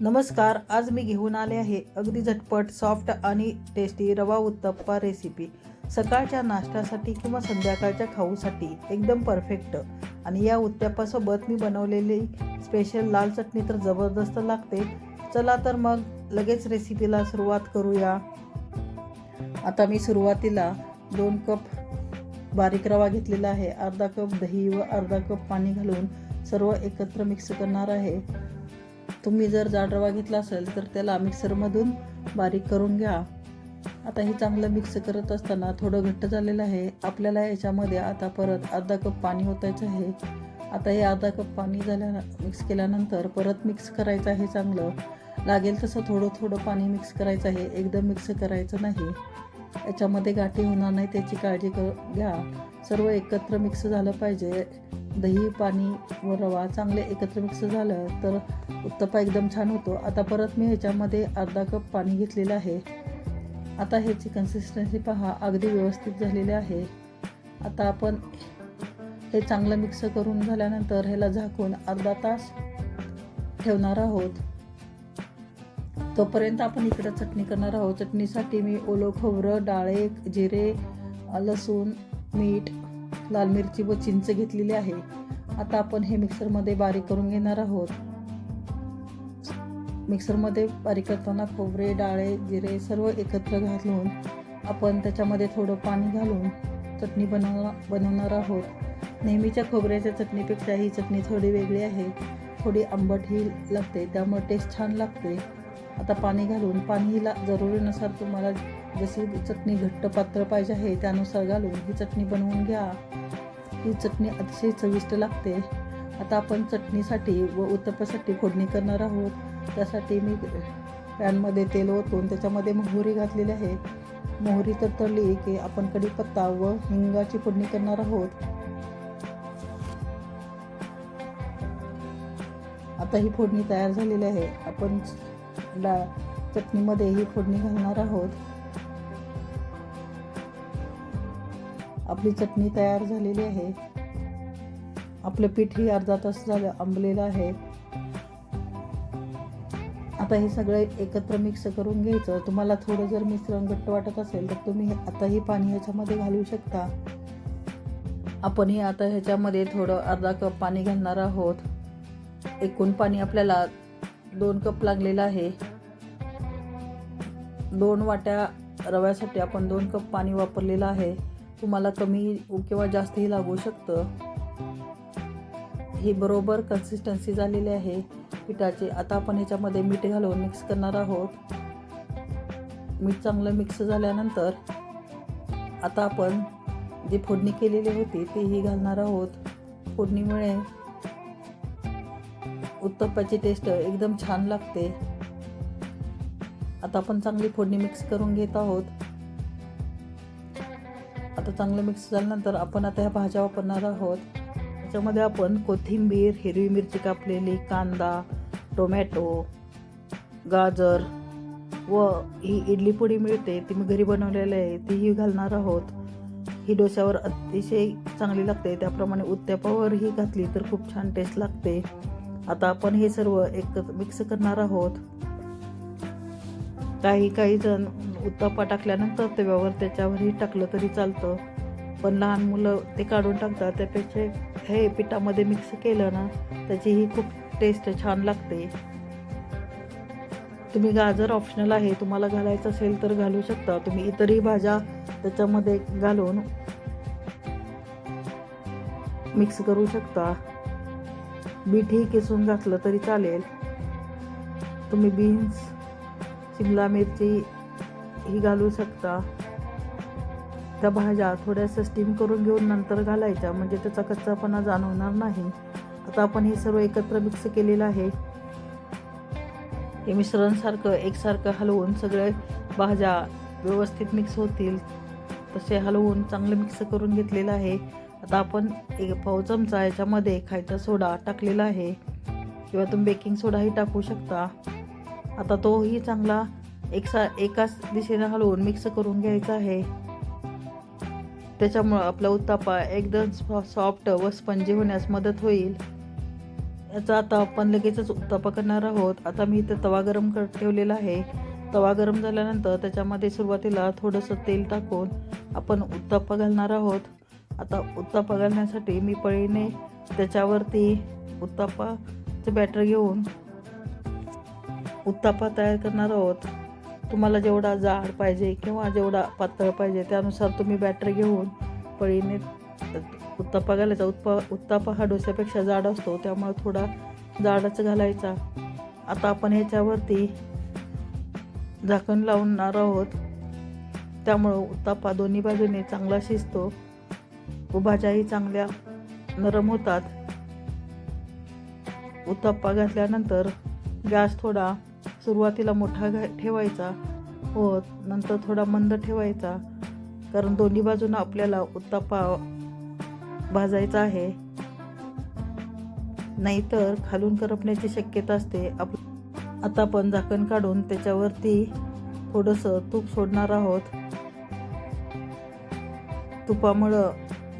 नमस्कार. आज मी घेऊन आले आहे अगदी झटपट, सॉफ्ट आणि टेस्टी रवा उत्तप्पा रेसिपी. सकाळच्या नाश्त्यासाठी किंवा संध्याकाळच्या खाऊसाठी एकदम परफेक्ट. आणि या उत्तप्पासोबत मी बनवलेली स्पेशल लाल चटणी तर जबरदस्त लागते. चला तर मग लगेच रेसिपीला सुरुवात करूया. आता मी सुरुवातीला 2 कप बारीक रवा घेतलेला आहे. अर्धा कप दही व अर्धा कप पाणी घालून सर्व एकत्र मिक्स करणार आहे. तुम्ही जर जाड रवा घेतला असेल तर त्याला मिक्सरमधून बारीक करून घ्या. आता हे चांगलं मिक्स करत असताना थोडं घट्ट झालेलं आहे. आपल्याला याच्यामध्ये आता परत अर्धा कप पाणी ओतायचं आहे. आता हे अर्धा कप पाणी मिक्स केल्यानंतर परत मिक्स करायचं आहे. चांगलं लागेल तसं थोडं थोडं पाणी मिक्स करायचं आहे. एकदम मिक्स करायचं नाही, याच्यामध्ये गाठी होणार नाही त्याची काळजी घ्या. सर्व एकत्र मिक्स झालं पाहिजे. दही, पाणी व रवा चांगले एकत्र मिक्स झालं तर उत्तप्पा एकदम छान होतो. आता परत मी ह्याच्यामध्ये अर्धा कप पाणी घेतलेलं आहे. आता ह्याची कन्सिस्टन्सी पहा, अगदी व्यवस्थित झालेली आहे. आता आपण हे चांगलं मिक्स करून झाल्यानंतर ह्याला झाकून अर्धा तास ठेवणार आहोत. तोपर्यंत आपण इकडं चटणी करणार आहोत. चटणीसाठी मी ओलं खोबरं, डाळे, जिरे, लसूण, मीठ, लाल मिरची व चिंच घेतलेली आहे. आता आपण हे मिक्सरमध्ये बारीक करून घेणार आहोत. मिक्सरमध्ये बारीक करताना खोबरे, डाळे, जिरे सर्व एकत्र घालून आपण त्याच्यामध्ये थोडं पाणी घालून चटणी बनवणार आहोत. नेहमीच्या खोबऱ्याच्या चटणीपेक्षा ही चटणी थोडी वेगळी आहे. थोडी आंबटही लागते, त्यामुळे टेस्ट छान लागते. आता पाणी घालून, पाणीला जरुरीनुसार तुम्हाला जशी चटणी घट्ट पातळ पाहिजे आहे त्यानुसार घालून ही चटणी बनवून घ्या. ही चटणी अतिशय चविष्ट लागते. आता आपण चटणीसाठी व उत्तप्पासाठी फोडणी करणार आहोत. त्यासाठी मी पॅनमध्ये तेल ओतून त्याच्यामध्ये मोहरी घातलेली आहे. मोहरी तळली की आपण कढीपत्ता व हिंगाची फोडणी करणार आहोत. आता ही फोडणी तयार झालेली आहे. आपण चटणीमध्ये ही फोडणी घालणार आहोत. आपली चटणी तयार झालेली आहे. आपलं पीठही अर्धा तास झालं आंबलेलं आहे. आता हे सगळं एकत्र मिक्स करून घ्यायचं. तुम्हाला थोडं जर मिश्रण घट्ट वाटत असेल तर तुम्ही आताही पाणी ह्याच्यामध्ये घालू शकता. आपणही आता ह्याच्यामध्ये थोडं अर्धा कप पाणी घालणार आहोत. एकूण पाणी आपल्याला 2 कप लागलेलं आहे. 2 वाट्या रव्यासाठी आपण 2 कप पाणी वापरलेलं आहे. तुम्हाला कमी किंवा जास्तही लागू शकतं. ही बरोबर कन्सिस्टन्सी झालेली आहे पिठाची. आता आपण ह्याच्यामध्ये मीठ घालून मिक्स करणार आहोत. मीठ चांगलं मिक्स झाल्यानंतर आता आपण जी फोडणी केलेली होती तीही घालणार आहोत. फोडणीमुळे उत्तप्पाची टेस्ट एकदम छान लागते. आता आपण चांगली फोडणी मिक्स करून घेत आहोत. आता चांगलं मिक्स झाल्यानंतर आपण आता ह्या भाज्या वापरणार आहोत. त्याच्यामध्ये आपण कोथिंबीर, हिरवी मिरची कापलेली, कांदा, टोमॅटो, गाजर व ही इडली पुडी मिळते ती मी घरी बनवलेली आहे तीही घालणार आहोत. ही डोश्यावर अतिशय चांगली लागते, त्याप्रमाणे उत्तप्पावरही घातली तर खूप छान टेस्ट लागते. आता आपण हे सर्व मिक्स करणार आहोत. काही जण उत्तप्पा टाकल्यानंतर तव्यावर त्याच्यावरही टाकलं तरी चालतं, पण लहान मुलं ते काढून टाकतात. त्यापेक्षा हे पिठामध्ये मिक्स केलं ना त्याचीही खूप टेस्ट छान लागते. तुम्ही गाजर ऑप्शनल आहे, तुम्हाला घालायचं असेल तर घालू शकता. तुम्ही इतरही भाज्या त्याच्यामध्ये घालून मिक्स करू शकता. बीटही किसून घातलं तरी चालेल. तुम्ही बीन्स, शिमला मिरची ही घालू शकता. त्या भाज्या थोड्याशा स्टीम करून घेऊन नंतर घालायच्या, म्हणजे त्याचा कच्चापणा जाणवणार नाही. आता आपण हे सर्व एकत्र मिक्स केलेलं आहे. हे मिश्रण एकसारखं हलवून सगळे भाज्या व्यवस्थित मिक्स होतील तसे हलवून चांगलं मिक्स करून घेतलेलं आहे. आता आपण 1 पाव चमचा याच्यामध्ये खायचा सोडा टाकलेला आहे, किंवा तुम्ही बेकिंग सोडाही टाकू शकता. आता तोही चांगला एकाच दिशेने हलवून मिक्स करून घ्यायचा आहे. त्याच्यामुळं आपला उत्तप्पा एकदम सॉफ्ट व स्पंजी होण्यास मदत होईल. याचा आता आपण लगेचच उत्तप्पा करणार आहोत. आता मी इथे तवा गरम ठेवलेला आहे. तवा गरम झाल्यानंतर त्याच्यामध्ये सुरुवातीला थोडंसं तेल टाकून आपण उत्तप्पा घालणार आहोत. आता उत्तप्पा घालण्यासाठी मी पळीने त्याच्यावरती उत्तप्पाचे बॅटर घेऊन उत्तप्पा तयार करणार आहोत. तुम्हाला जेवढा जाड पाहिजे किंवा जेवढा पातळ पाहिजे त्यानुसार तुम्ही बॅटर घेऊन पळीने उत्तप्पा घालायचा. उत्तप्पा हा डोस्यापेक्षा जाड असतो, त्यामुळे थोडा जाडच घालायचा. आता आपण ह्याच्यावरती झाकण लावणार आहोत, त्यामुळं उत्तप्पा दोन्ही बाजूने चांगला शिजतो व भाज्याही चांगल्या नरम होतात. उत्तप्पा घातल्यानंतर गॅस थोडा सुरुवातीला मोठा ठेवायचा व नंतर थोडा मंद ठेवायचा, कारण दोन्ही बाजूनं आपल्याला उत्तप्पा भाजायचा आहे, नाहीतर खालून करपण्याची शक्यता असते. आता आपण झाकण काढून त्याच्यावरती थोडंसं तूप सोडणार आहोत. तुपामुळं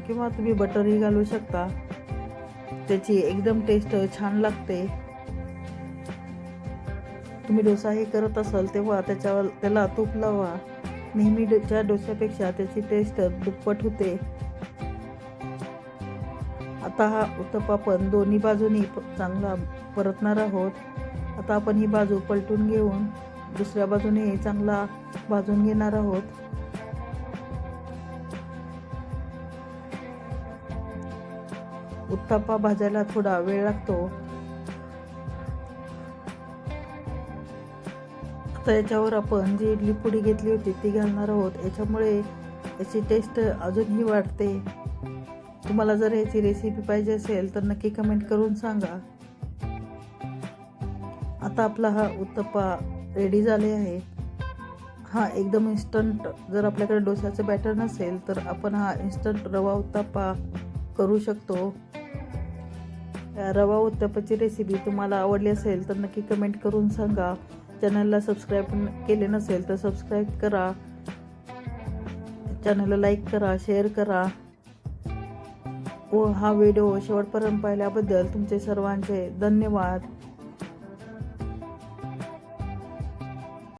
किंवा तुम्ही बटरही घालू शकता, त्याची एकदम टेस्ट छान लागते. तुम्ही डोसा हे करत असाल तेव्हा त्याला तूप लावा. नेहमीच्या डोस्यापेक्षा त्याची टेस्ट दुप्पट होते. आता हा उत्तप्पा आपण दोन्ही बाजूनी चांगला परतणार आहोत. आता आपण ही बाजू पलटून घेऊन दुसऱ्या बाजूने चांगला भाजून घेणार आहोत. उत्तप्पा भाजायला थोडा वेळ लागतो. आता याच्यावर आपण जी इडली पुडी घेतली होती ती घालणार आहोत. याच्यामुळे याची टेस्ट अजूनही वाढते. तुम्हाला जर याची रेसिपी पाहिजे असेल तर नक्की कमेंट करून सांगा. आता आपला हा उत्तप्पा रेडी झाले आहे. हा एकदम इन्स्टंट, जर आपल्याकडे डोस्याचं बॅटर नसेल तर आपण हा इन्स्टंट रवा उत्तप्पा करू शकतो. या रवा उत्तप्पाची रेसिपी तुम्हाला आवडली असेल तर नक्की कमेंट करून सांगा. चॅनलला सबस्क्राईब केले नसेल तर सबस्क्राईब करा. चॅनलला लाईक करा, शेअर करा व हा व्हिडिओ शेवटपर्यंत पाहिल्याबद्दल तुमचे सर्वांचे धन्यवाद.